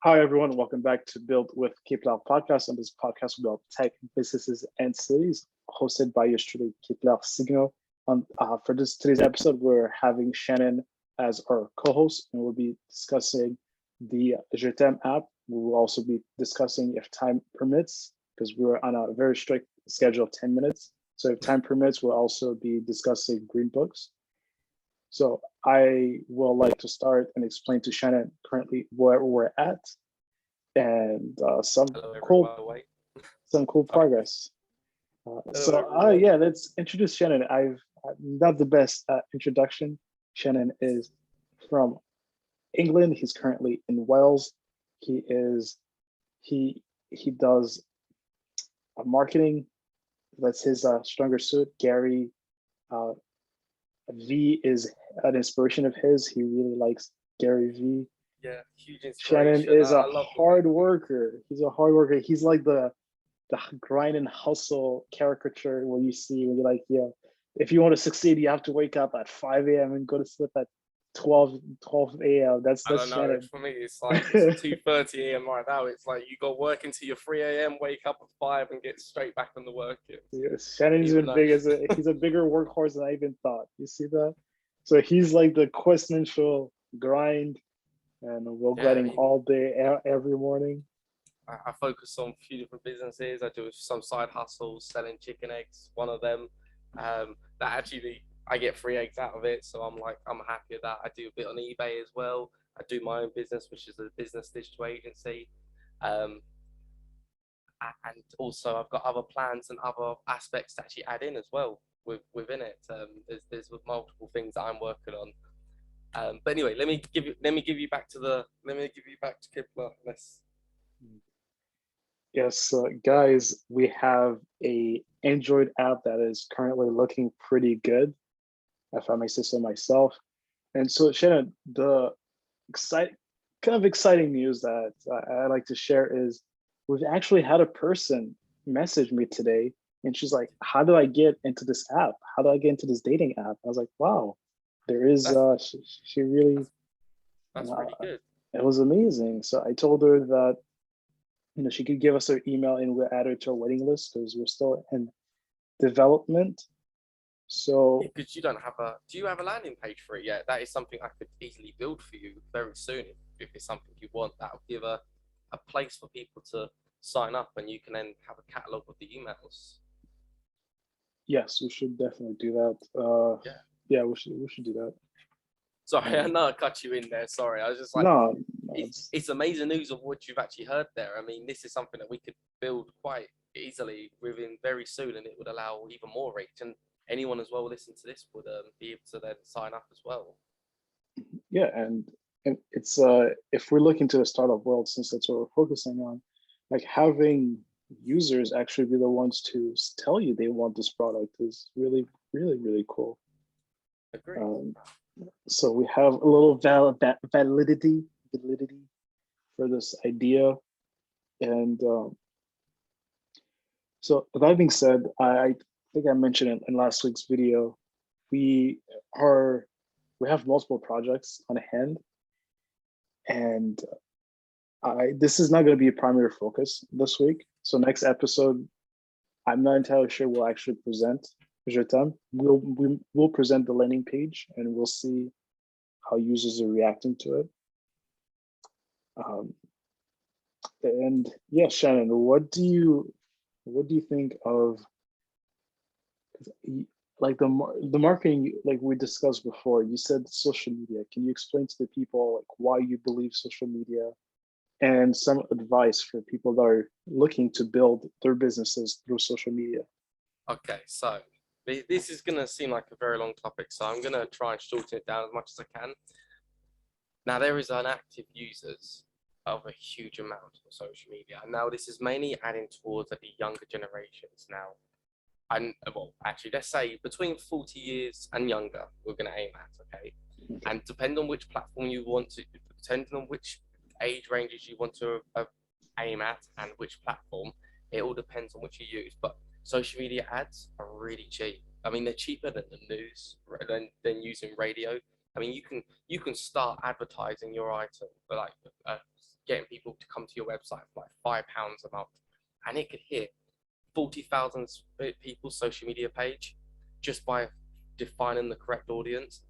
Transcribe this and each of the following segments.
Hi, everyone. Welcome back to Build with Kepler podcast. On this podcast, we build tech, businesses, and cities, hosted by yours truly, Kepler Signal. For today's episode, we're having Shannon as our co-host, and we'll be discussing the Je t'aime app. We will also be discussing, if time permits, because we're on a very strict schedule of 10 minutes. So if time permits, we'll also be discussing green books. So I will like to start and explain to Shannon currently where we're at and Hello, everyone. Wait. some cool Sorry. progress. Hello, everyone. Yeah, let's introduce Shannon. I'm not the best introduction. Shannon is from England. He's currently in Wales. He is he does marketing. That's his stronger suit. Gary uh, V is an inspiration of his. He really likes Gary V. Yeah, huge Shannon inspiration. is a I love the way. hard worker. He's a hard worker. He's like the grind and hustle caricature when you see when you're like, yeah, if you want to succeed, you have to wake up at 5 a.m. and go to sleep at 12 a.m. I That's don't know. Shannon. For me, it's like it's 2:30 a.m. right now. It's like you got work until your 3 a.m. Wake up at 5 and get straight back on the work. Yes, Shannon's Even been though big as he's a bigger workhorse than I even thought. You see that? So he's like the quintessential grind and we're yeah, I grinding mean, all day every morning. I focus on a few different businesses. I do some side hustles, selling chicken eggs. One of them, that actually I get free eggs out of it, so I'm happy with that. I do a bit on eBay as well. I do my own business, which is a business digital agency. Um, and also I've got other plans and other aspects to actually add in as well within it. There's multiple things that I'm working on. But anyway, let me give you back to Kipler. Let's. Yes, guys, we have a Android app that is currently looking pretty good, if I may say so myself. And so, Shannon, the exciting, kind of exciting news that I like to share is we've actually had a person message me today, and she's like, "How do I get into this app? How do I get into this dating app?" I was like, "Wow, there is." That's She really, that's that's uh, really good. it was amazing. So I told her that she could give us her email and we'll add her to our waiting list because we're still in development. So Because you don't have a. Do you have a landing page for it yet? That is something I could easily build for you very soon if it's something you want. That will give a place for people to sign up, and you can then have a catalog of the emails. yes, we should definitely do that. Yeah. Yeah, we should do that. Sorry, I Um, know I cut you in there. Sorry, I was just like, no, it's amazing news of what you've actually heard there. I mean, this is something that we could build quite easily within very soon, and it would allow even more reach. And anyone as well listening to this would be able to then sign up as well. yeah, and it's if we're looking to the startup world, since that's what we're focusing on, like having users actually be the ones to tell you they want this product is really, really, really cool. Agreed. Um, so we have a little validity for this idea, and so that being said, I think I mentioned it in last week's video. We are we have multiple projects on hand, and this is not going to be a primary focus this week. So next episode, I'm not entirely sure we'll actually present Je t'aime. We'll present the landing page, and we'll see how users are reacting to it. Um, and yeah, Shannon, what do you think of like the marketing like we discussed before? You said social media. Can you explain to the people like why you believe social media and some advice for people that are looking to build their businesses through social media? Okay, so this is going to seem like a very long topic, so I'm going to try and shorten it down as much as I can. Now, there is an active users of a huge amount on social media. And now this is mainly adding towards the younger generations now. And well, actually, let's say between 40 years and younger, we're going to aim at, okay? Okay. And depending on which platform you want to, depending on which age ranges you want to aim at and which platform, it all depends on which you use. But social media ads are really cheap. I mean, they're cheaper than the news, than using radio. I mean, you can start advertising your item for like getting people to come to your website for like £5 a month, and it could hit 40,000 people's social media page just by defining the correct audience.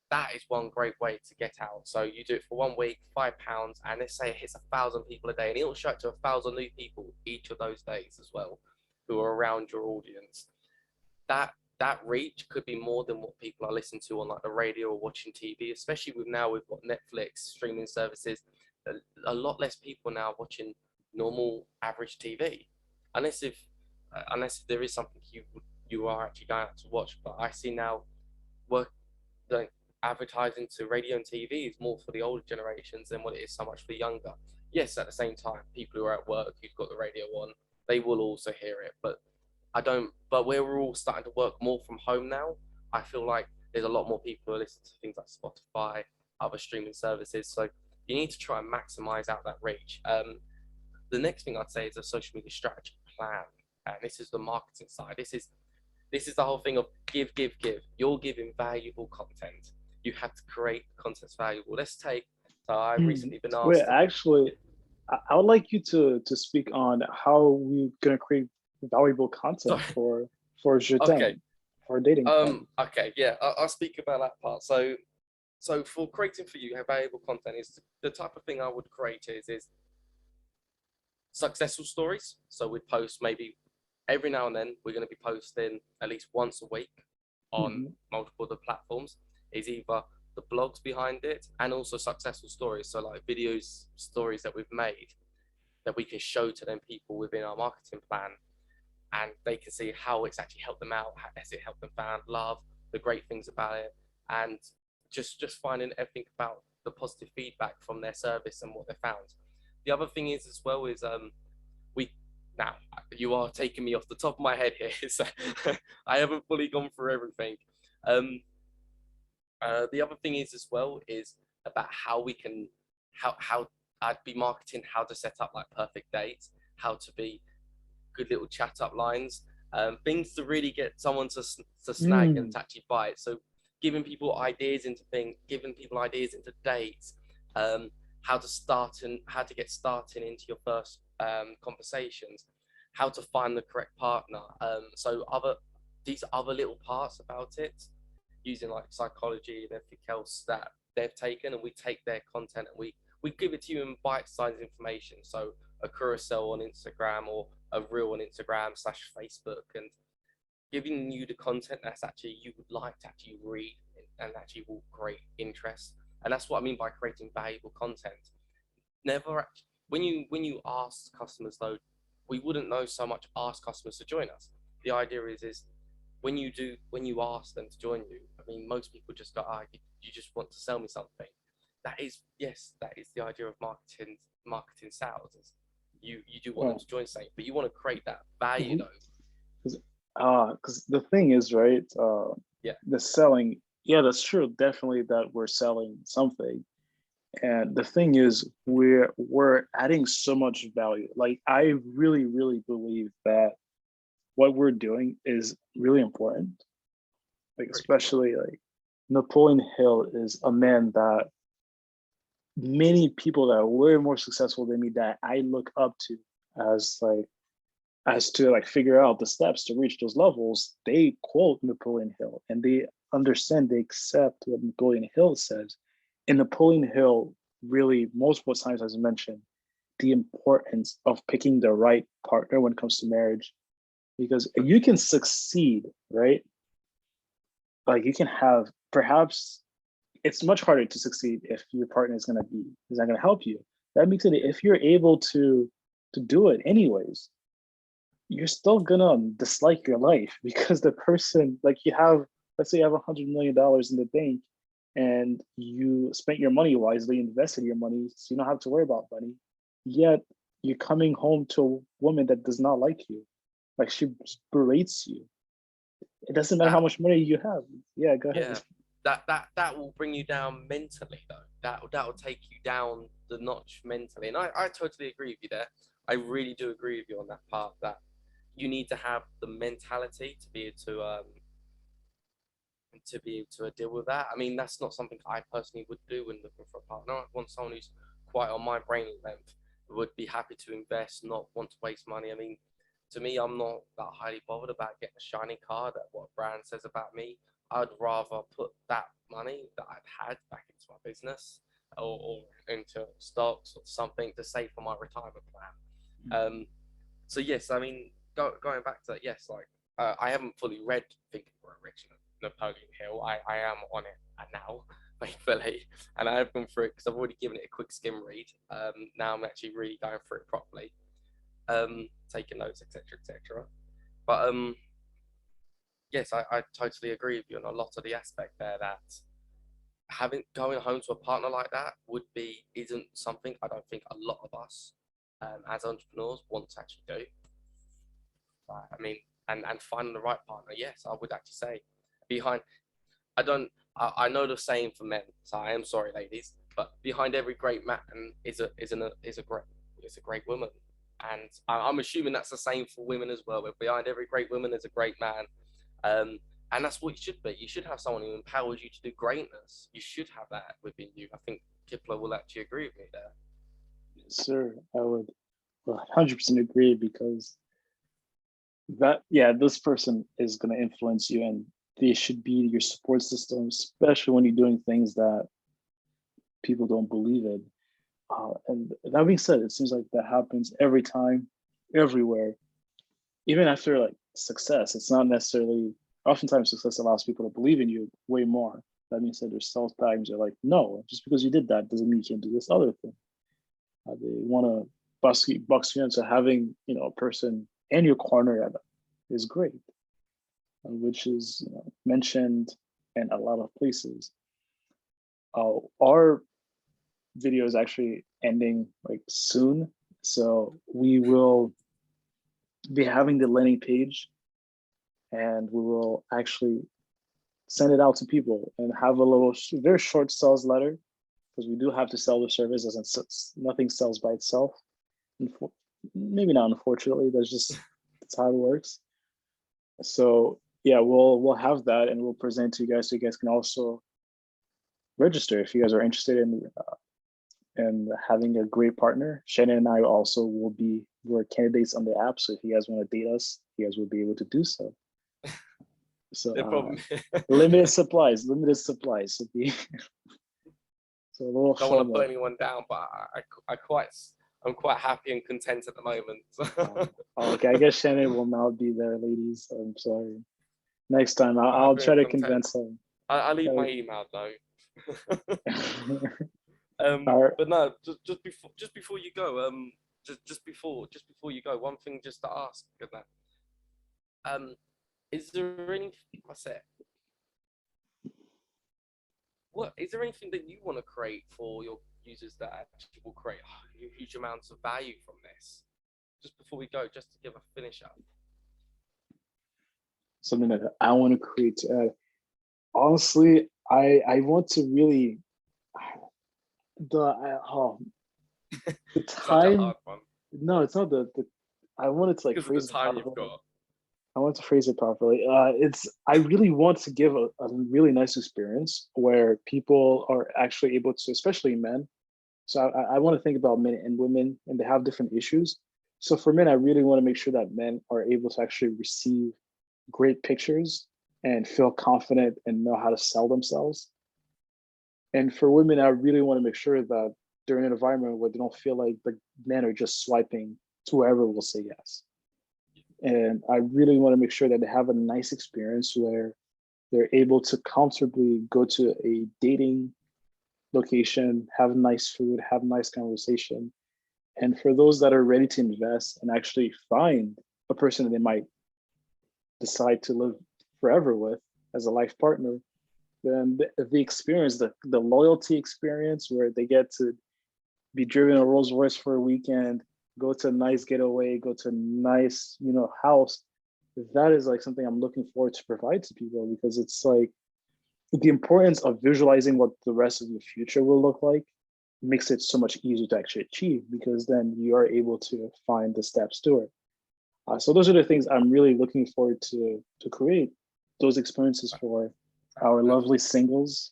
That is one great way to get out. So you do it for 1 week, £5, and let's say it hits 1,000 people a day, and it'll show it to 1,000 new people each of those days as well, who are around your audience. That reach could be more than what people are listening to on like the radio or watching TV, especially with now we've got Netflix, streaming services. A lot less people now watching normal average TV, unless if unless there is something you are actually going out to watch. But I see now work the advertising to radio and TV is more for the older generations than what it is so much for the younger. Yes, at the same time, people who are at work who've got the radio on, they will also hear it. But I don't. But where we're all starting to work more from home now, I feel like there's a lot more people who listen to things like Spotify, other streaming services. So you need to try and maximize out that reach. The next thing I'd say is a social media strategy plan, and this is the marketing side. This is the whole thing of give, give, give. You're giving valuable content. You have to create content that's valuable. Let's take. So I've recently been Wait, asked. actually, I would like you to speak on how we're gonna create valuable content Sorry. for Jetin, Okay. for dating. Okay. Yeah. I'll speak about that part. So for creating for you valuable content is the type of thing I would create is successful stories. So we'd post maybe every now and then. We're going to be posting at least once a week on multiple other platforms. Is either the blogs behind it and also successful stories. So like videos, stories that we've made that we can show to them people within our marketing plan, and they can see how it's actually helped them out. How has it helped them find love, the great things about it, and just finding everything about the positive feedback from their service and what they found. The other thing is as well is we now you are taking me off the top of my head here, so I haven't fully gone through everything. The other thing is as well is about how we can how I'd be marketing how to set up like perfect dates, how to be good little chat up lines, things to really get someone to snag and to actually buy it. So giving people ideas into things, giving people ideas into dates, how to get started into your first conversations, how to find the correct partner. So these other little parts about it, using like psychology and everything else that they've taken, and we take their content and we give it to you in bite-sized information. So a carousel on Instagram or a reel on Instagram/Facebook, and giving you the content that's actually you would like to actually read and actually will create interest. And that's what I mean by creating valuable content. Never actually, when you ask customers though, we wouldn't know so much ask customers to join us. The idea is when you ask them to join you, I mean most people just go, you just want to sell me something. That is the idea of marketing sales. Is you do want them to join something, but you want to create that value though. Because the thing is, right? Yeah. The selling, yeah, that's true. Definitely that we're selling something. And the thing is, we're adding so much value. Like I really, really believe that what we're doing is really important. Like especially like Napoleon Hill is a man that many people that are way more successful than me that I look up to as to figure out the steps to reach those levels. They quote Napoleon Hill and they understand, they accept what Napoleon Hill says. And Napoleon Hill really multiple times has mentioned the importance of picking the right partner when it comes to marriage, because you can succeed, right? Like you can have, perhaps it's much harder to succeed if your partner is not going to help you. That makes it, if you're able to do it anyways, you're still gonna dislike your life because the person, like you have, let's say you have $100 million in the bank and you spent your money wisely, invested your money, so you don't have to worry about money. Yet you're coming home to a woman that does not like you. Like she berates you. It doesn't matter how much money you have. Yeah, go ahead. Yeah. That will bring you down mentally though. That will take you down the notch mentally. And I totally agree with you there. I really do agree with you on that part, that you need to have the mentality to be able to and to be able to deal with that. I mean, that's not something I personally would do when looking for a partner. I want someone who's quite on my brain length, would be happy to invest, not want to waste money. I mean, to me, I'm not that highly bothered about getting a shiny card at what a brand says about me. I'd rather put that money that I've had back into my business, or into stocks or something to save for my retirement plan. So yes, I mean, going back to that, yes, like I haven't fully read Think and Grow Rich Napoleon Hill. I am on it now, thankfully, and I have gone through it because I've already given it a quick skim read. Now I'm actually really going through it properly, taking notes, etc., etc. But yes, I totally agree with you on a lot of the aspect there, that going home to a partner like that isn't something I don't think a lot of us as entrepreneurs want to actually do. I mean, and finding the right partner, yes, I would actually say behind. I know the saying for men, so I am sorry, ladies, but behind every great man is a great woman, and I'm assuming that's the same for women as well. But behind every great woman is a great man, and that's what you should be. You should have someone who empowers you to do greatness. You should have that within you. I think Kipler will actually agree with me there. Yes, sir, I would 100% agree, because this person is going to influence you, and they should be your support system, especially when you're doing things that people don't believe in. And that being said, it seems like that happens every time, everywhere. Even after like success, it's not necessarily. Oftentimes, success allows people to believe in you way more. That being said, there's sometimes they're like, no, just because you did that doesn't mean you can't do this other thing. They want to box you into having a person in your corner is great, which is mentioned in a lot of places. Our video is actually ending like soon, so we will be having the landing page, and we will actually send it out to people and have a little very short sales letter, because we do have to sell the service. Nothing sells by itself. Maybe not, unfortunately. That's how it works. So yeah, we'll have that, and we'll present to you guys, so you guys can also register if you guys are interested in having a great partner. Shannon and I also we're candidates on the app, so if you guys want to date us, you guys will be able to do so. So limited supplies. So so a little. Don't want to put anyone down, but I'm quite happy and content at the moment. Okay, I guess Shannon will not be there, ladies. I'm sorry. Next time, I'll try to convince him. I'll leave my email though. Right. But no, just before you go, just before you go, one thing just to ask, is there anything is there anything that you want to create for your users that actually will create huge amounts of value from this? Just before we go, just to give a finish up. Something that I want to create. Honestly, I want to really the time. Such a hard one. No, it's not the. I wanted to phrase the time you've got. I want to phrase it properly. I really want to give a really nice experience where people are actually able to, especially men. So I want to think about men and women, and they have different issues. So for men, I really want to make sure that men are able to actually receive great pictures and feel confident and know how to sell themselves. And for women, I really want to make sure that they're in an environment where they don't feel like the men are just swiping to whoever will say yes. And I really want to make sure that they have a nice experience where they're able to comfortably go to a dating location, have nice food, have nice conversation. And for those that are ready to invest and actually find a person that they might decide to live forever with as a life partner, then the experience, the loyalty experience, where they get to be driven a Rolls Royce for a weekend, go to a nice getaway, go to a nice, house. That is like something I'm looking forward to provide to people, because it's like the importance of visualizing what the rest of your future will look like makes it so much easier to actually achieve, because then you are able to find the steps to it. So those are the things I'm really looking forward to create those experiences for our lovely singles.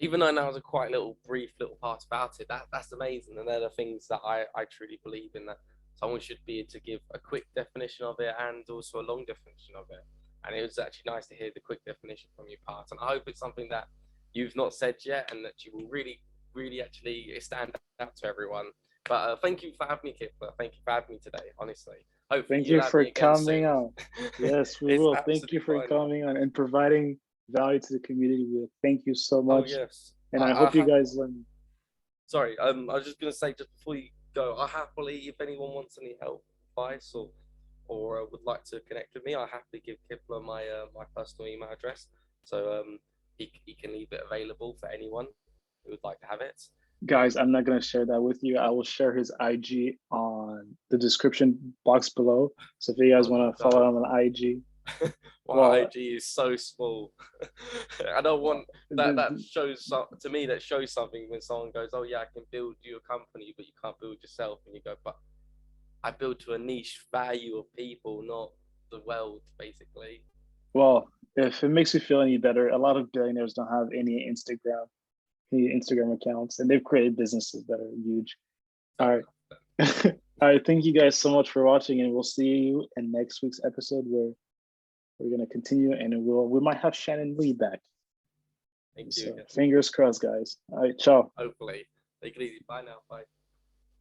Even though that was a quite little brief little part about it, that's amazing, and they're the things that I truly believe in, that someone should be able to give a quick definition of it and also a long definition of it. And it was actually nice to hear the quick definition from your part, and I hope it's something that you've not said yet and that you will really actually stand out to everyone. But thank you for having me, Kipler. Thank you for having me today, honestly. Hopefully Thank you'll you have for me again coming soon. on. Yes, we It's will. Thank you absolutely for fine. coming on and providing value to the community. Thank you so Oh much. yes. And I hope you guys learn. Sorry, I was just gonna say, just before you go, I happily, if anyone wants any help, advice, or would like to connect with me, I happily give Kipler my personal email address, so he can leave it available for anyone who would like to have it. Guys, I'm not going to share that with you. I will share his IG on the description box below. So if you guys want to follow him on IG. My IG is so small. I don't want that. That shows to me, that shows something when someone goes, "Oh yeah, I can build you a company, but you can't build yourself." And you go, "But I build to a niche value of people, not the world, basically." Well, if it makes you feel any better, a lot of billionaires don't have any Instagram accounts, and they've created businesses that are huge. All right. All right. Thank you guys so much for watching, and we'll see you in next week's episode where we're going to continue, and we might have Shannon Lee back. Thank you. So, fingers crossed, guys. All right. Ciao. Hopefully. Take it easy. Bye now. Bye.